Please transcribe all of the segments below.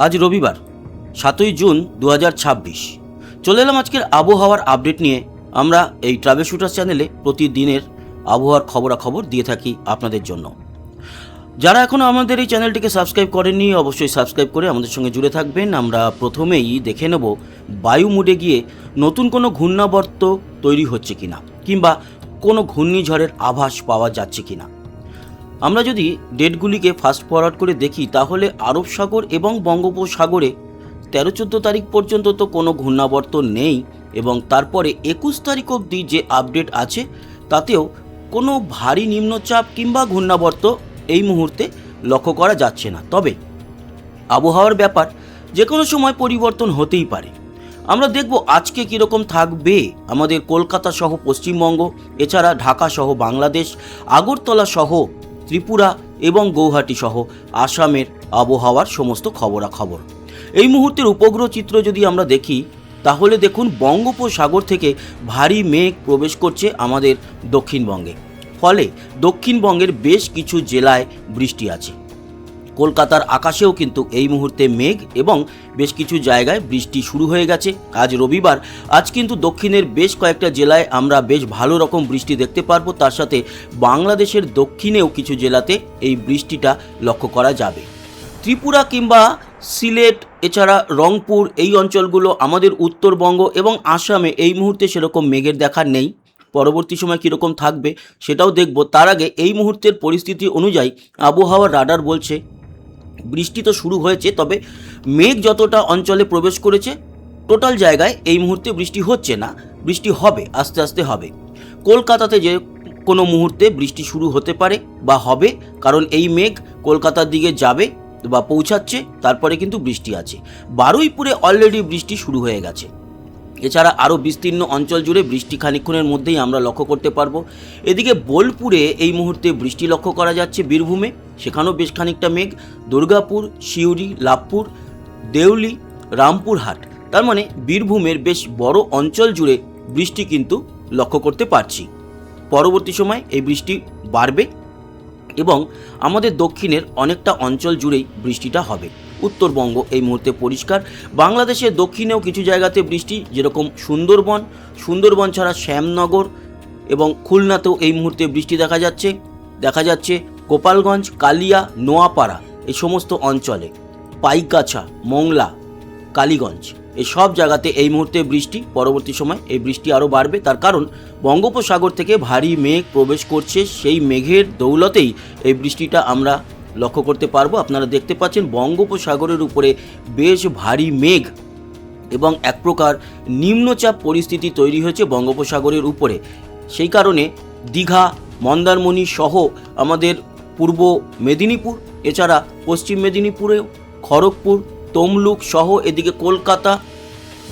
আজ রবিবার 7ই জুন 2026। চলে এলাম আজকের আবহাওয়ার আপডেট নিয়ে। আমরা এই ট্রাভেল শুটার্স চ্যানেলে প্রতিদিনের আবহাওয়ার খবরাখবর দিয়ে থাকি আপনাদের জন্য। যারা এখনও আমাদের এই চ্যানেলটিকে সাবস্ক্রাইব করেননি অবশ্যই সাবস্ক্রাইব করে আমাদের সঙ্গে জুড়ে থাকবেন। আমরা প্রথমেই দেখে নেব বায়ু মোডে গিয়ে নতুন কোনো ঘূর্ণাবর্ত তৈরি হচ্ছে কিনা, কিংবা কোনো ঘূর্ণিঝড়ের আভাস পাওয়া যাচ্ছে কিনা। আমরা যদি ডেটগুলিকে ফাস্ট ফরওয়ার্ড করে দেখি তাহলে আরব সাগর এবং বঙ্গোপসাগরে 13-14 তারিখ পর্যন্ত তো কোনো ঘূর্ণাবর্ত নেই, এবং তারপরে 21 তারিখ অবধি যে আপডেট আছে তাতেও কোনো ভারী নিম্নচাপ কিংবা ঘূর্ণাবর্ত এই মুহূর্তে লক্ষ্য করা যাচ্ছে না। তবে আবহাওয়ার ব্যাপার যে কোনো সময় পরিবর্তন হতেই পারে। আমরা দেখব আজকে কীরকম থাকবে আমাদের কলকাতা সহ পশ্চিমবঙ্গ, এছাড়া ঢাকা সহ বাংলাদেশ, আগরতলা সহ ত্রিপুরা এবং গৌহাটি সহ আসামের আবহাওয়ার সমস্ত খবরাখবর। এই মুহূর্তের উপগ্রহ চিত্র যদি আমরা দেখি তাহলে দেখুন বঙ্গোপসাগর থেকে ভারী মেঘ প্রবেশ করছে আমাদের দক্ষিণবঙ্গে। ফলে দক্ষিণবঙ্গের বেশ কিছু জেলায় বৃষ্টি আছে। কলকাতার আকাশেও কিন্তু এই মুহূর্তে মেঘ এবং বেশ কিছু জায়গায় বৃষ্টি শুরু হয়ে গেছে। আজ রবিবার, আজ কিন্তু দক্ষিণের বেশ কয়েকটা জেলায় আমরা বেশ ভালো রকম বৃষ্টি দেখতে পারবো। তার সাথে বাংলাদেশের দক্ষিণেও কিছু জেলাতে এই বৃষ্টিটা লক্ষ্য করা যাবে। ত্রিপুরা কিংবা সিলেট, এছাড়া রংপুর, এই অঞ্চলগুলো আমাদের উত্তরবঙ্গ এবং আসামে এই মুহূর্তে সেরকম মেঘের দেখা নেই। পরবর্তী সময় কীরকম থাকবে সেটাও দেখব। তার আগে এই মুহূর্তের পরিস্থিতি অনুযায়ী আবহাওয়ার রাডার বলছে বৃষ্টি তো শুরু হয়েছে, তবে মেঘ যতটা অঞ্চলে প্রবেশ করেছে টোটাল জায়গায় এই মুহূর্তে বৃষ্টি হচ্ছে না। বৃষ্টি হবে, আস্তে আস্তে হবে। কলকাতাতে যে কোনো মুহূর্তে বৃষ্টি শুরু হতে পারে বা হবে, কারণ এই মেঘ কলকাতার দিকে যাবে বা পৌঁছাচ্ছে, তারপরে কিন্তু বৃষ্টি আছে। বারুইপুরে অলরেডি বৃষ্টি শুরু হয়ে গেছে। এছাড়া আরও বিস্তীর্ণ অঞ্চল জুড়ে বৃষ্টি খানিকক্ষণের মধ্যেই আমরা লক্ষ্য করতে পারবো। এদিকে বোলপুরে এই মুহূর্তে বৃষ্টি লক্ষ্য করা যাচ্ছে, বীরভূমে সেখানেও বেশ খানিকটা মেঘ। দুর্গাপুর, সিউড়ি, লাভপুর, দেউলি, রামপুরহাট, তার মানে বীরভূমের বেশ বড় অঞ্চল জুড়ে বৃষ্টি কিন্তু লক্ষ্য করতে পারছি। পরবর্তী সময় এই বৃষ্টি বাড়বে এবং আমাদের দক্ষিণের অনেকটা অঞ্চল জুড়েই বৃষ্টিটা হবে। উত্তরবঙ্গ এই মুহূর্তে পরিষ্কার। বাংলাদেশের দক্ষিণেও কিছু জায়গাতে বৃষ্টি, যেরকম সুন্দরবন ছাড়া শ্যামনগর এবং খুলনাতেও এই মুহূর্তে বৃষ্টি দেখা যাচ্ছে গোপালগঞ্জ, কালিয়া, নোয়াপাড়া, এই সমস্ত অঞ্চলে, পাইকগাছা, মংলা, কালীগঞ্জ, এই সব জায়গাতে এই মুহূর্তে বৃষ্টি। পরবর্তী সময় এই বৃষ্টি আরও বাড়বে, তার কারণ বঙ্গোপসাগর থেকে ভারী মেঘ প্রবেশ করছে। সেই মেঘের দৌলতেই এই বৃষ্টিটা আমরা লক্ষ্য করতে পারবো। আপনারা দেখতে পাচ্ছেন বঙ্গোপসাগরের উপরে বেশ ভারী মেঘ এবং এক প্রকার নিম্নচাপ পরিস্থিতি তৈরি হয়েছে বঙ্গোপসাগরের উপরে। সেই কারণে দীঘা, মন্দারমণি সহ আমাদের পূর্ব মেদিনীপুর, এছাড়া পশ্চিম মেদিনীপুরেও খড়গপুর, তমলুক সহ এদিকে কলকাতা,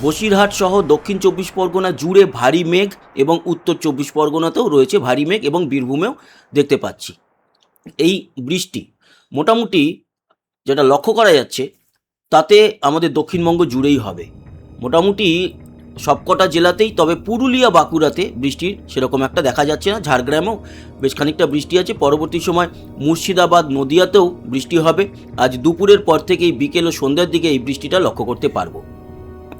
বসিরহাট সহ দক্ষিণ 24 পরগনা জুড়ে ভারী মেঘ, এবং উত্তর 24 পরগনাতেও রয়েছে ভারী মেঘ, এবং বীরভূমেও দেখতে পাচ্ছি। এই বৃষ্টি মোটামুটি যেটা লক্ষ্য করা যাচ্ছে তাতে আমাদের দক্ষিণবঙ্গ জুড়েই হবে, মোটামুটি সবকটা জেলাতেই। তবে পুরুলিয়া, বাঁকুড়াতে বৃষ্টির সেরকম একটা দেখা যাচ্ছে না। ঝাড়গ্রামেও বেশ খানিকটা বৃষ্টি আছে। পরবর্তী সময় মুর্শিদাবাদ, নদিয়াতেও বৃষ্টি হবে। আজ দুপুরের পর থেকেই বিকেল ও সন্ধ্যার দিকে এই বৃষ্টিটা লক্ষ্য করতে পারবো।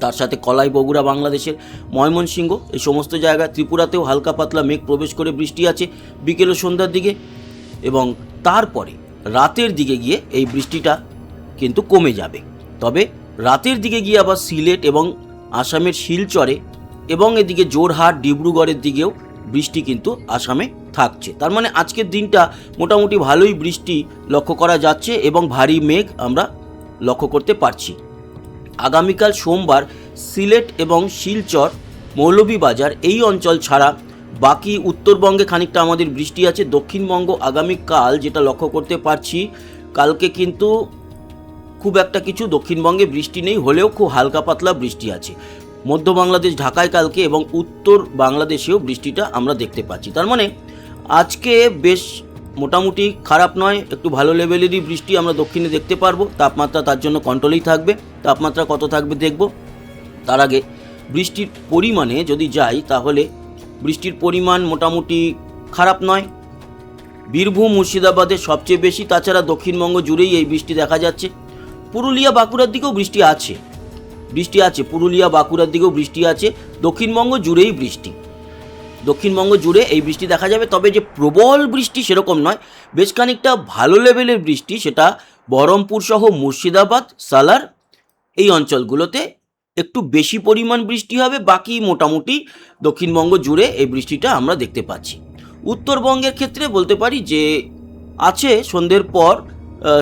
তার সাথে কলাই, বগুড়া, বাংলাদেশের ময়মনসিংহ, এই সমস্ত জায়গায়, ত্রিপুরাতেও হালকা পাতলা মেঘ প্রবেশ করে বৃষ্টি আছে বিকেল ও সন্ধ্যার দিকে, এবং তারপরে রাতের দিকে গিয়ে এই বৃষ্টিটা কিন্তু কমে যাবে। তবে রাতের দিকে গিয়ে আবার সিলেট এবং আসামের শিলচরে এবং এদিকে জোরহাট, ডিব্রুগড়ের দিকেও বৃষ্টি কিন্তু আসামে থাকছে। তার মানে আজকের দিনটা মোটামুটি ভালোই বৃষ্টি লক্ষ্য করা যাচ্ছে এবং ভারী মেঘ আমরা লক্ষ্য করতে পারছি। আগামীকাল সোমবার সিলেট এবং শিলচর, মৌলভীবাজার এই অঞ্চল ছাড়া বাকি উত্তরবঙ্গে খানিকটা আমাদের বৃষ্টি আছে। দক্ষিণবঙ্গ আগামীকাল যেটা লক্ষ্য করতে পারছি, কালকে কিন্তু খুব একটা কিছু দক্ষিণবঙ্গে বৃষ্টি নেই, হলেও খুব হালকা পাতলা বৃষ্টি আছে। মধ্য বাংলাদেশ, ঢাকায় কালকে, এবং উত্তর বাংলাদেশেও বৃষ্টিটা আমরা দেখতে পাচ্ছি। তার মানে আজকে বেশ মোটামুটি খারাপ নয়, একটু ভালো লেভেলেরই বৃষ্টি আমরা দক্ষিণে দেখতে পারবো। তাপমাত্রা তার জন্য কন্ট্রোলেই থাকবে। তাপমাত্রা কত থাকবে দেখব। তার আগে বৃষ্টির পরিমাণে যদি যাই তাহলে বৃষ্টির পরিমাণ মোটামুটি খারাপ নয়। বীরভূম, মুর্শিদাবাদে সবচেয়ে বেশি, তাছাড়া দক্ষিণবঙ্গ জুড়েই এই বৃষ্টি দেখা যাচ্ছে। পুরুলিয়া বাঁকুড়ার দিকেও বৃষ্টি আছে, পুরুলিয়া বাঁকুড়ার দিকেও বৃষ্টি আছে, দক্ষিণবঙ্গ জুড়েই বৃষ্টি, দক্ষিণবঙ্গ জুড়ে এই বৃষ্টি দেখা যাবে। তবে যে প্রবল বৃষ্টি সেরকম নয়, বেশ খানিকটা ভালো লেভেলের বৃষ্টি, সেটা বহরমপুর সহ মুর্শিদাবাদ, সালার এই অঞ্চলগুলোতে একটু বেশি পরিমাণ বৃষ্টি হবে। বাকি মোটামুটি দক্ষিণবঙ্গ জুড়ে এই বৃষ্টিটা আমরা দেখতে পাচ্ছি। উত্তরবঙ্গের ক্ষেত্রে বলতে পারি যে আছে সন্ধ্যের পর,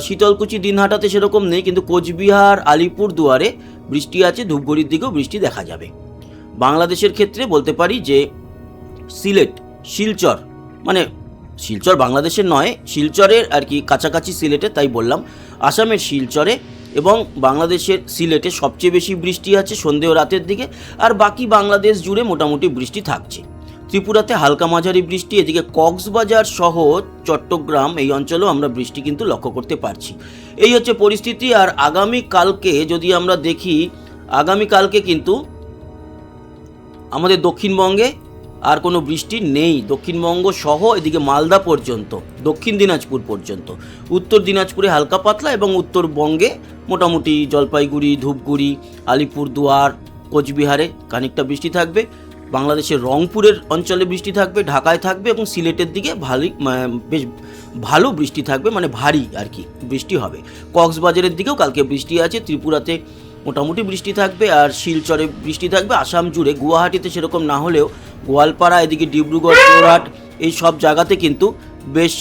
শীতলকুচি দিনহাটাতে সেরকম নেই, কিন্তু কোচবিহার, আলিপুর দুয়ারে বৃষ্টি আছে, ধূপগুড়ির দিকেও বৃষ্টি দেখা যাবে। বাংলাদেশের ক্ষেত্রে বলতে পারি যে সিলেট, শিলচর, মানে শিলচর বাংলাদেশের নয়, শিলচরের আর কি কাছাকাছি সিলেটে, তাই বললাম, আসামের শিলচরে এবং বাংলাদেশের সিলেটে সবচেয়ে বেশি বৃষ্টি আছে সন্ধ্যে ও রাতের দিকে, আর বাকি বাংলাদেশ জুড়ে মোটামুটি বৃষ্টি থাকছে। ত্রিপুরাতে হালকা মাঝারি বৃষ্টি, এদিকে কক্সবাজার সহ চট্টগ্রাম এই অঞ্চলেও আমরা বৃষ্টি কিন্তু লক্ষ্য করতে পারছি। এই হচ্ছে পরিস্থিতি। আর আগামীকালকে যদি আমরা দেখি, আগামীকালকে কিন্তু আমাদের দক্ষিণবঙ্গে আর কোনো বৃষ্টি নেই, দক্ষিণবঙ্গ সহ এদিকে মালদা পর্যন্ত, দক্ষিণ দিনাজপুর পর্যন্ত, উত্তর দিনাজপুরে হালকা পাতলা এবং উত্তরবঙ্গে মোটামুটি জলপাইগুড়ি, ধূপগুড়ি, আলিপুরদুয়ার, কোচবিহারে খানিকটা বৃষ্টি থাকবে, বাংলাদেশের রংপুরের অঞ্চলে বৃষ্টি থাকবে, ঢাকায় থাকবে এবং সিলেটের দিকে বেশ ভালো বৃষ্টি থাকবে, মানে ভারী আর কি বৃষ্টি হবে। কক্সবাজারের দিকেও কালকে বৃষ্টি আছে, ত্রিপুরাতে মোটামুটি বৃষ্টি থাকবে, আর শিলচরে বৃষ্টি থাকবে। আসাম জুড়ে, গুয়াহাটিতে সেরকম না হলেও গোয়ালপাড়া, এদিকে ডিব্রুগড়, যোরহাট এই সব জায়গাতে কিন্তু বেশ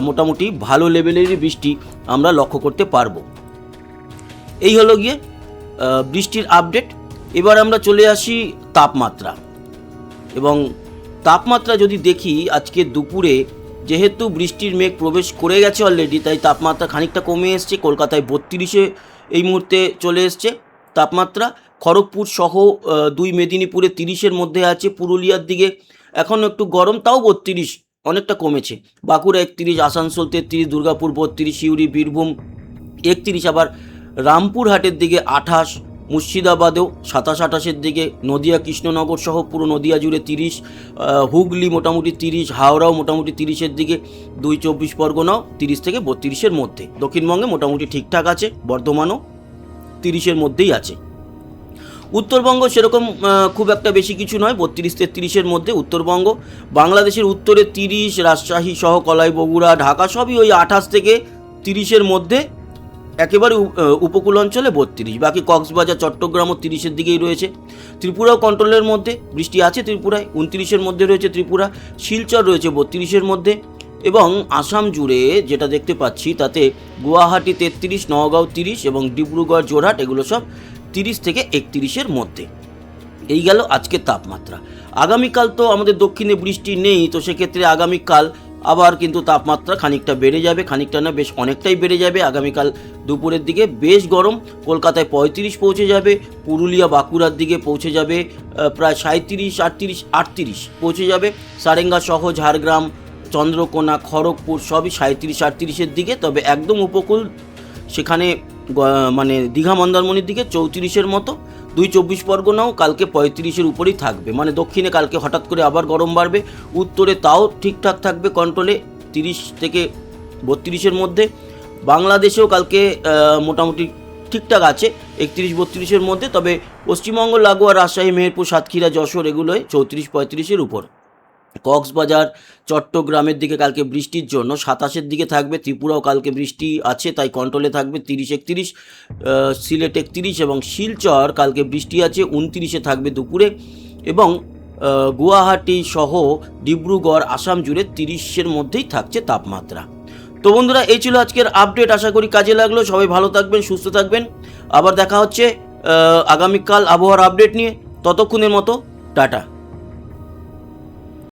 মোটামুটি ভালো লেভেলেরই বৃষ্টি আমরা লক্ষ্য করতে পারবো। এই হলো গিয়ে বৃষ্টির আপডেট। এবার আমরা চলে আসি তাপমাত্রা, এবং তাপমাত্রা যদি দেখি আজকে দুপুরে, যেহেতু বৃষ্টির মেঘ প্রবেশ করে গেছে অলরেডি, তাই তাপমাত্রা খানিকটা কমে এসছে। কলকাতায় 32-এ এই মুহূর্তে চলে এসছে তাপমাত্রা। খড়গপুর সহ 2 মেদিনীপুরে 30-এর মধ্যে আছে, পুরুলিয়ার দিকে এখনও একটু গরম, তাও 32, অনেকটা কমেছে। বাঁকুড়া 31, আসানসোল 33, দুর্গাপুর 32, সিউড়ি, বীরভূম 31, আবার রামপুরহাটের দিকে 28, মুর্শিদাবাদেও 27-28-এর দিকে, নদিয়া, কৃষ্ণনগর সহ পুরো নদিয়া জুড়ে 30, হুগলি মোটামুটি 30, হাওড়াও মোটামুটি 30-এর দিকে, 2 24 পরগনাও 30 থেকে 32-এর মধ্যে। দক্ষিণবঙ্গে মোটামুটি ঠিকঠাক আছে, বর্ধমানও 30-এর মধ্যেই আছে। উত্তরবঙ্গ সেরকম খুব একটা বেশি কিছু নয়, 32-33-এর মধ্যে উত্তরবঙ্গ। বাংলাদেশের উত্তরে 30, রাজশাহী সহ কলাই, বগুড়া, ঢাকা সবই ওই 28 থেকে 30-এর মধ্যে, একেবারে উপকূল অঞ্চলে 32, বাকি কক্সবাজার, চট্টগ্রামও 30-এর দিকেই রয়েছে। ত্রিপুরাও কন্ট্রোলের মধ্যে, বৃষ্টি আছে ত্রিপুরায়, 29-এর মধ্যে রয়েছে ত্রিপুরা। শিলচর রয়েছে 32-এর মধ্যে, এবং আসাম জুড়ে যেটা দেখতে পাচ্ছি তাতে গুয়াহাটি 33, নওগাঁও 30 এবং ডিব্রুগড়, যোরহাট এগুলো সব 30 থেকে 31-এর মধ্যে। এই গেল আজকের তাপমাত্রা। আগামীকাল তো আমাদের দক্ষিণে বৃষ্টি নেই, তো সেক্ষেত্রে আগামীকাল আবার কিন্তু তাপমাত্রা খানিকটা বেড়ে যাবে, খানিকটা না বেশ অনেকটাই বেড়ে যাবে। আগামীকাল দুপুরের দিকে বেশ গরম, কলকাতায় 35 পৌঁছে যাবে, পুরুলিয়া বাঁকুড়ার দিকে পৌঁছে যাবে প্রায় 37, 38, 38 পৌঁছে যাবে, সারেঙ্গা সহ ঝাড়গ্রাম, চন্দ্রকোনা, খড়গপুর সবই 37, 38-এর দিকে। তবে একদম উপকূল সেখানে মানে দীঘা, মন্দারমণির দিকে 34-এর মতো। 2 24 পরগনাও কালকে 35-এর উপরেই থাকবে, মানে দক্ষিণে কালকে হঠাৎ করে আবার গরম বাড়বে, উত্তরে তাও ঠিকঠাক থাকবে কন্ট্রোলে 30 থেকে 32-এর মধ্যে। বাংলাদেশেও কালকে মোটামুটি ঠিকঠাক আছে 31, 32-এর মধ্যে। তবে পশ্চিমবঙ্গ লাগোয়া রাজশাহী, মেহেরপুর, সাতক্ষীরা, যশোর এগুলোয় 34, 35-এর উপর। কক্সবাজার, চট্টগ্রামের দিকে কালকে বৃষ্টির জন্য 27-এর দিকে থাকবে। ত্রিপুরাও কালকে বৃষ্টি আছে, তাই কন্ট্রোলে থাকবে 30, 31, সিলেট 31 এবং শিলচর কালকে বৃষ্টি আছে, 29-এ থাকবে দুপুরে, এবং গুয়াহাটি সহ ডিব্রুগড়, আসাম জুড়ে 30-এর মধ্যেই থাকছে তাপমাত্রা। তো বন্ধুরা, এই ছিল আজকের আপডেট, আশা করি কাজে লাগলো। সবাই ভালো থাকবেন, সুস্থ থাকবেন, আবার দেখা হচ্ছে আগামীকাল আবহাওয়ার আপডেট নিয়ে। ততক্ষণের মতো টাটা।